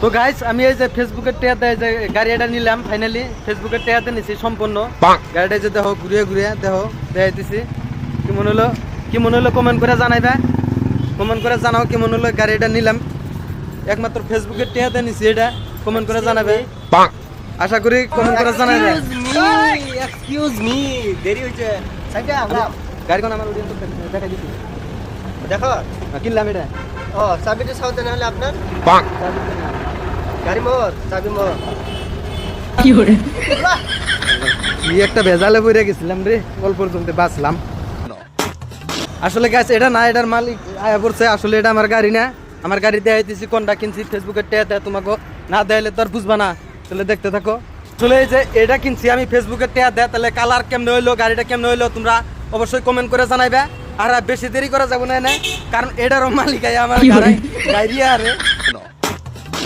তো গাইস আমি এই যে ফেসবুকের টেয়াতে যে গাড়িটা নিলাম ফাইনালি ফেসবুকের টেয়াতে নিছি সম্পূর্ণ গাড়িটা যে দেখো ঘুরিয়ে ঘুরিয়ে দেখো দেখাইতেছি কি মনে হলো কমেন্ট করে জানাইবা কমেন্ট করে জানাও কি মনে হলো গাড়িটা নিলাম একমাত্র ফেসবুকের টেয়াতে নিছি এটা কমেন্ট করে জানাবে আশা করি কমেন্ট করে জানাবে এক্সকিউজ মি দেরি হইছে সাইডে আমরা গাড়ি কোন আমার অডিয়েন্স দেখাই দিছি দেখো কিনলাম এটা ও চাবিটা সাউতে না হলে আপনার গাড়ি মোর চাবি মোর কি একটা ভেজালে পড়ে গেছিলাম রে অল্প পর্যন্ত বাঁচলাম আসলে গাছ এটা না এটার মালিক আয়া পড়ছে আসলে এটা আমার গাড়ি না আমার গাড়ি দেখাইতেছি কোনটা কিনছি ফেসবুকের টেয়াতে তোমাকে না দেখাইলে তো আর বুঝবা না তাহলে দেখতে থাকো আসলে এই যে এটা কিনছি আমি ফেসবুকের টেয়া দেয় তাহলে কালার কেমনে হইলো গাড়িটা কেমনে হইলো তোমরা অবশ্যই কমেন্ট করে জানাইবে আর বেশি দেরি করা যাবে না কারণ এটারও মালিক আমার গাড়ি আরে